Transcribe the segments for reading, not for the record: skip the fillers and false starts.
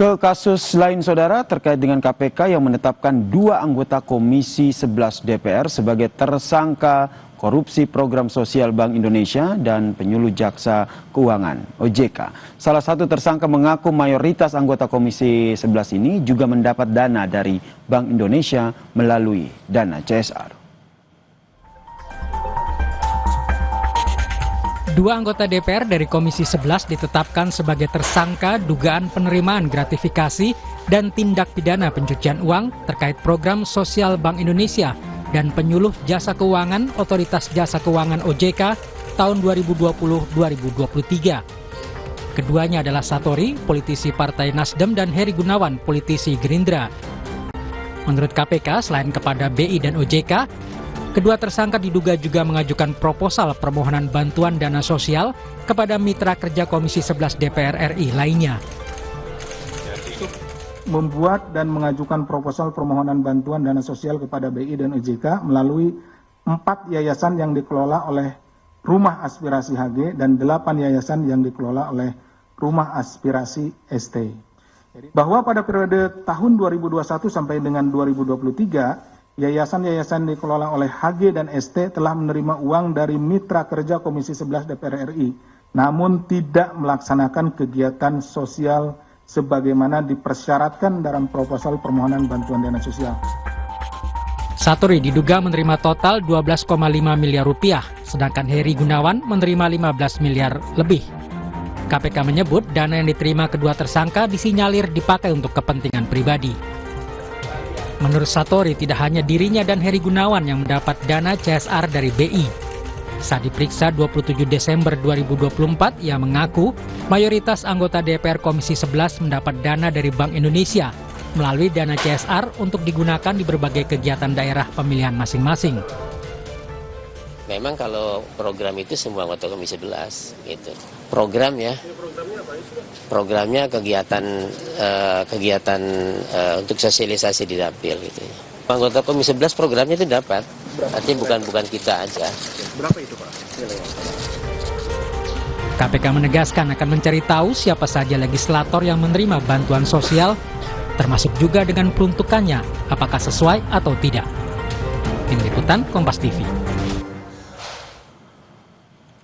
Ke kasus lain saudara terkait dengan KPK yang menetapkan 2 anggota Komisi 11 DPR sebagai tersangka korupsi program sosial Bank Indonesia dan penyuluh jaksa keuangan OJK. Salah satu tersangka mengaku mayoritas anggota Komisi 11 ini juga mendapat dana dari Bank Indonesia melalui dana CSR. 2 anggota DPR dari Komisi 11 ditetapkan sebagai tersangka dugaan penerimaan gratifikasi dan tindak pidana pencucian uang terkait program sosial Bank Indonesia dan penyuluh jasa keuangan Otoritas Jasa Keuangan OJK tahun 2020-2023. Keduanya adalah Satori, politisi Partai Nasdem, dan Heri Gunawan, politisi Gerindra. Menurut KPK, selain kepada BI dan OJK, kedua tersangka diduga juga mengajukan proposal permohonan bantuan dana sosial kepada mitra kerja Komisi 11 DPR RI lainnya. Membuat dan mengajukan proposal permohonan bantuan dana sosial kepada BI dan OJK melalui 4 yayasan yang dikelola oleh Rumah Aspirasi HG dan 8 yayasan yang dikelola oleh Rumah Aspirasi ST. Bahwa pada periode tahun 2021 sampai dengan 2023, yayasan-yayasan dikelola oleh HG dan ST telah menerima uang dari mitra kerja Komisi 11 DPR RI, namun tidak melaksanakan kegiatan sosial sebagaimana dipersyaratkan dalam proposal permohonan bantuan dana sosial. Satori diduga menerima total 12,5 miliar rupiah, sedangkan Heri Gunawan menerima 15 miliar lebih. KPK menyebut dana yang diterima kedua tersangka disinyalir dipakai untuk kepentingan pribadi. Menurut Satori, tidak hanya dirinya dan Heri Gunawan yang mendapat dana CSR dari BI. Saat diperiksa 27 Desember 2024, ia mengaku mayoritas anggota DPR Komisi 11 mendapat dana dari Bank Indonesia melalui dana CSR untuk digunakan di berbagai kegiatan daerah pemilihan masing-masing. Memang kalau program itu semua anggota Komisi 11 gitu. Programnya Programnya kegiatan untuk sosialisasi di dapil gitu. Anggota Komisi 11 programnya itu dapat. Artinya bukan kita aja. Berapa itu, Pak? KPK menegaskan akan mencari tahu siapa saja legislator yang menerima bantuan sosial, termasuk juga dengan peruntukannya, apakah sesuai atau tidak. Tim Liputan Kompas TV.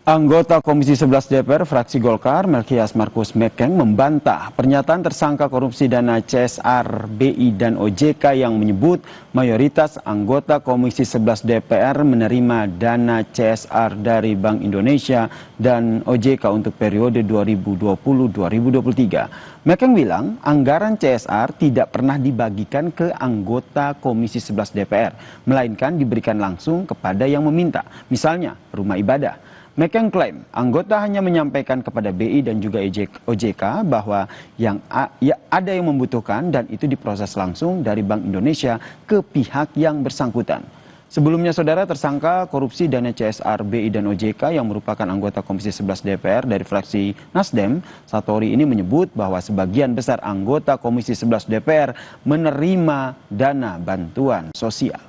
Anggota Komisi 11 DPR fraksi Golkar, Melkias Markus Mekeng, membantah pernyataan tersangka korupsi dana CSR, BI, dan OJK yang menyebut mayoritas anggota Komisi 11 DPR menerima dana CSR dari Bank Indonesia dan OJK untuk periode 2020-2023. Mekeng bilang anggaran CSR tidak pernah dibagikan ke anggota Komisi 11 DPR, melainkan diberikan langsung kepada yang meminta, misalnya rumah ibadah. Mekeng klaim anggota hanya menyampaikan kepada BI dan juga OJK bahwa ada yang membutuhkan dan itu diproses langsung dari Bank Indonesia ke pihak yang bersangkutan. Sebelumnya saudara, tersangka korupsi dana CSR, BI, dan OJK yang merupakan anggota Komisi 11 DPR dari fraksi Nasdem, Satori ini menyebut bahwa sebagian besar anggota Komisi 11 DPR menerima dana bantuan sosial.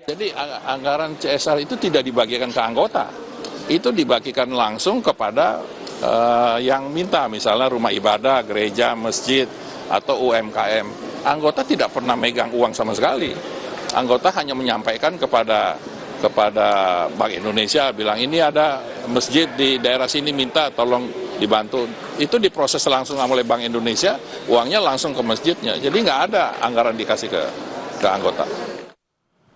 Jadi anggaran CSR itu tidak dibagikan ke anggota, itu dibagikan langsung kepada yang minta, misalnya rumah ibadah, gereja, masjid, atau UMKM. Anggota tidak pernah megang uang sama sekali. Anggota hanya menyampaikan kepada Bank Indonesia, bilang ini ada masjid di daerah sini minta tolong dibantu. Itu diproses langsung oleh Bank Indonesia, uangnya langsung ke masjidnya. Jadi nggak ada anggaran dikasih ke anggota.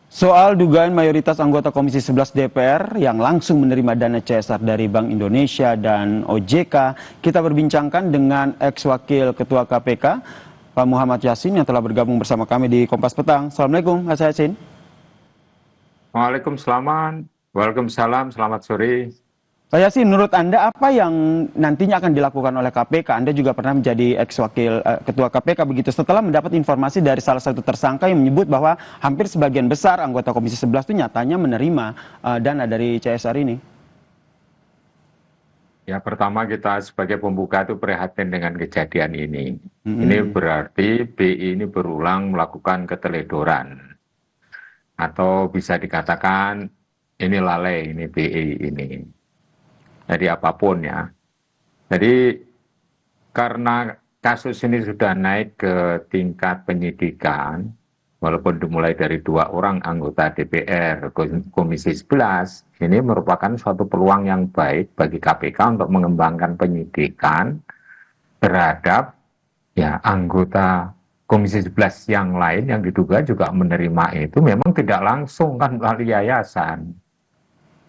Soal dugaan mayoritas anggota Komisi 11 DPR yang langsung menerima dana CSR dari Bank Indonesia dan OJK, kita berbincangkan dengan ex-wakil Ketua KPK, Pak Muhammad Yasin, yang telah bergabung bersama kami di Kompas Petang. Assalamualaikum, Mas Yasin. Waalaikumsalam, selamat sore. Pak Yasin, menurut Anda apa yang nantinya akan dilakukan oleh KPK? Anda juga pernah menjadi ex-wakil Ketua KPK begitu, setelah mendapat informasi dari salah satu tersangka yang menyebut bahwa hampir sebagian besar anggota Komisi 11 itu nyatanya menerima dana dari CSR ini. Ya, pertama kita sebagai pembuka itu prihatin dengan kejadian ini. Ini berarti BI ini berulang melakukan keteledoran. Atau bisa dikatakan ini lalai, ini BI ini. Jadi apapun ya. Jadi karena kasus ini sudah naik ke tingkat penyidikan, walaupun dimulai dari 2 orang anggota DPR Komisi 11, ini merupakan suatu peluang yang baik bagi KPK untuk mengembangkan penyidikan terhadap ya anggota Komisi 11 yang lain yang diduga juga menerima itu memang tidak langsung kan melalui yayasan.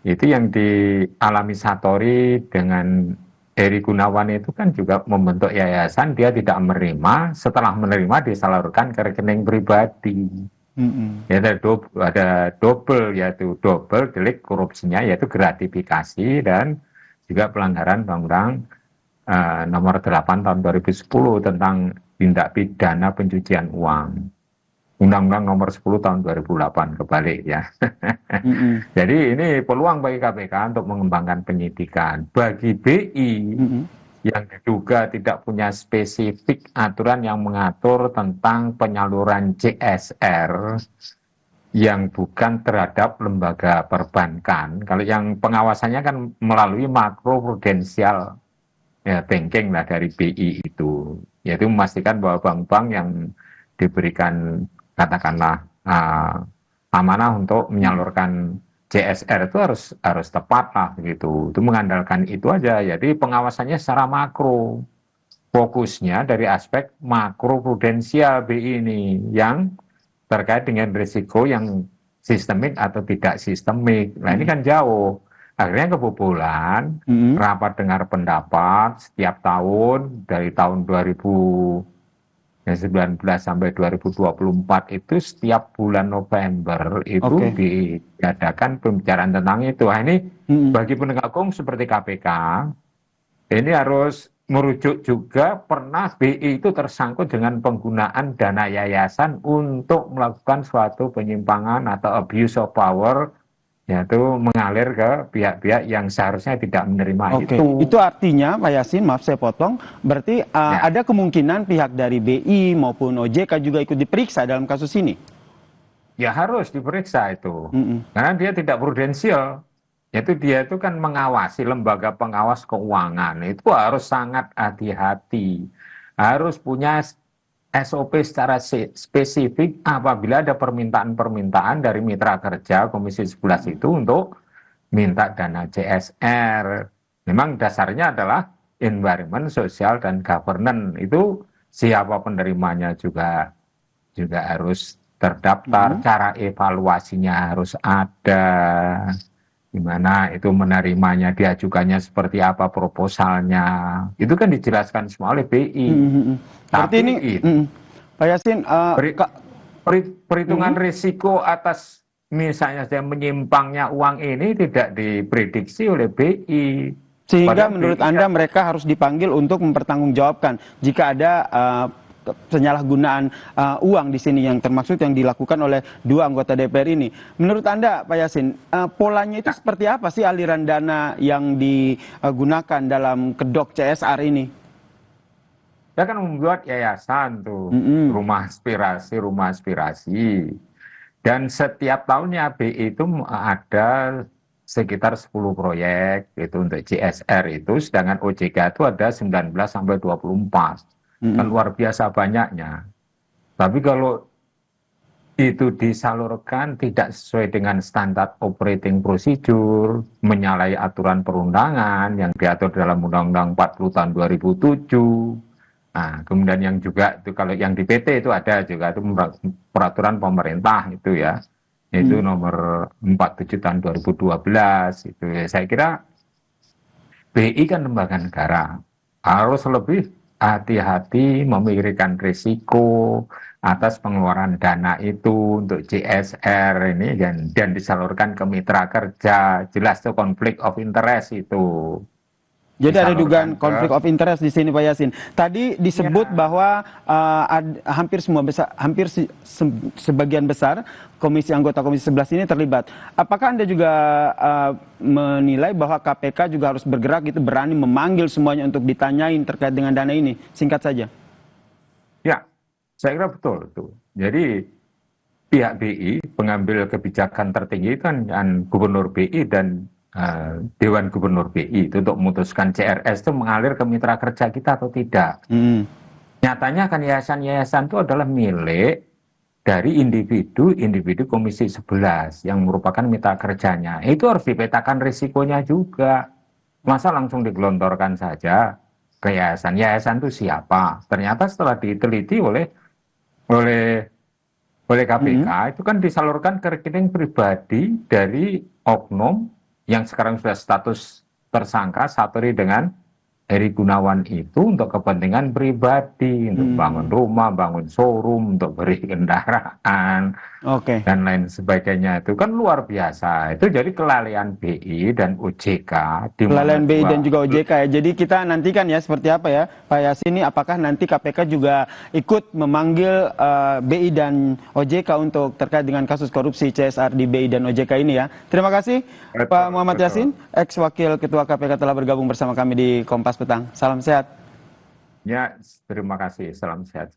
Itu yang dialami Satori dengan Heri Gunawan itu kan juga membentuk yayasan, dia tidak menerima, setelah menerima disalurkan ke rekening pribadi. Ya, ada double, yaitu double delik korupsinya, yaitu gratifikasi dan juga pelanggaran Undang-Undang nomor 8 tahun 2010 tentang tindak pidana pencucian uang. Undang-Undang nomor 10 tahun 2008 kebalik ya. Jadi ini peluang bagi KPK untuk mengembangkan penyidikan. Bagi BI yang diduga tidak punya spesifik aturan yang mengatur tentang penyaluran CSR yang bukan terhadap lembaga perbankan. Kalau yang pengawasannya kan melalui makro prudensial ya, banking lah dari BI itu, yaitu memastikan bahwa bank-bank yang diberikan katakanlah amanah untuk menyalurkan CSR itu harus tepat lah gitu. Itu mengandalkan itu aja. Jadi pengawasannya secara makro. Fokusnya dari aspek makro prudensial BI ini yang terkait dengan risiko yang sistemik atau tidak sistemik. Nah ini kan jauh. Akhirnya kebobolan, rapat dengar pendapat setiap tahun dari tahun 2019 sampai 2024 itu setiap bulan November itu diadakan pembicaraan tentang itu. Nah, ini bagi penegak hukum seperti KPK ini harus merujuk juga pernah BI itu tersangkut dengan penggunaan dana yayasan untuk melakukan suatu penyimpangan atau abuse of power, yaitu mengalir ke pihak-pihak yang seharusnya tidak menerima itu. Itu artinya, Pak Yasin, maaf saya potong, berarti ada kemungkinan pihak dari BI maupun OJK juga ikut diperiksa dalam kasus ini? Ya harus diperiksa itu, karena dia tidak prudensial. Yaitu dia itu kan mengawasi lembaga pengawas keuangan, itu harus sangat hati-hati, harus punya SOP secara spesifik apabila ada permintaan-permintaan dari mitra kerja Komisi 11 itu untuk minta dana CSR. Memang dasarnya adalah environment, social, dan governance. Itu siapa penerimanya juga harus terdaftar, cara evaluasinya harus ada, gimana itu menerimanya, diajukannya seperti apa proposalnya. Itu kan dijelaskan semua oleh BI. Tapi ini, Pak Yasin, perhitungan risiko atas misalnya menyimpangnya uang ini tidak diprediksi oleh BI. Sehingga menurut Anda mereka harus dipanggil untuk mempertanggungjawabkan jika ada penyalahgunaan uang di sini yang termaksud yang dilakukan oleh 2 anggota DPR ini. Menurut Anda, Pak Yasin, polanya itu seperti apa sih aliran dana yang digunakan dalam kedok CSR ini? Dia kan membuat yayasan tuh, rumah aspirasi. Dan setiap tahunnya BI itu ada sekitar 10 proyek itu untuk CSR itu, sedangkan OJK itu ada 19 sampai 24. Kan luar biasa banyaknya. Tapi kalau itu disalurkan tidak sesuai dengan standar operating procedure, menyalahi aturan perundangan yang diatur dalam Undang-Undang 40 tahun 2007. Nah, kemudian yang juga itu kalau yang di PT itu ada juga itu peraturan pemerintah itu ya. Itu nomor 47 tahun 2012 itu. Saya kira BI kan lembaga negara, harus lebih hati-hati memikirkan risiko atas pengeluaran dana itu untuk CSR ini dan disalurkan ke mitra kerja. Jelas tuh konflik of interest itu. Jadi ada dugaan konflik of interest di sini, Pak Yasin. Tadi disebut bahwa hampir sebagian besar anggota Komisi 11 ini terlibat. Apakah Anda juga menilai bahwa KPK juga harus bergerak gitu, berani memanggil semuanya untuk ditanyain terkait dengan dana ini? Singkat saja. Ya, saya kira betul itu. Jadi pihak BI pengambil kebijakan tertinggi kan Gubernur BI dan Dewan Gubernur BI itu untuk memutuskan CRS itu mengalir ke mitra kerja kita atau tidak. Nyatanya kan yayasan-yayasan itu adalah milik dari individu Komisi 11 yang merupakan mitra kerjanya. Itu harus dipetakan risikonya juga. Masa langsung digelontorkan saja ke yayasan. Yayasan itu siapa? Ternyata setelah diteliti oleh KPK itu kan disalurkan ke rekening pribadi dari oknum yang sekarang sudah status tersangka Satori dengan Heri Gunawan itu untuk kepentingan pribadi, untuk bangun rumah, bangun showroom, untuk beri kendaraan, dan lain sebagainya. Itu kan luar biasa. Itu jadi kelalaian BI dan OJK. Kelalaian BI dan juga OJK ya. Jadi kita nantikan ya seperti apa ya Pak Yasin, ini apakah nanti KPK juga ikut memanggil BI dan OJK untuk terkait dengan kasus korupsi CSR di BI dan OJK ini ya. Terima kasih Pak Muhammad Yasin, ex-wakil Ketua KPK telah bergabung bersama kami di Kompas Petang. Salam sehat. Ya, terima kasih. Salam sehat.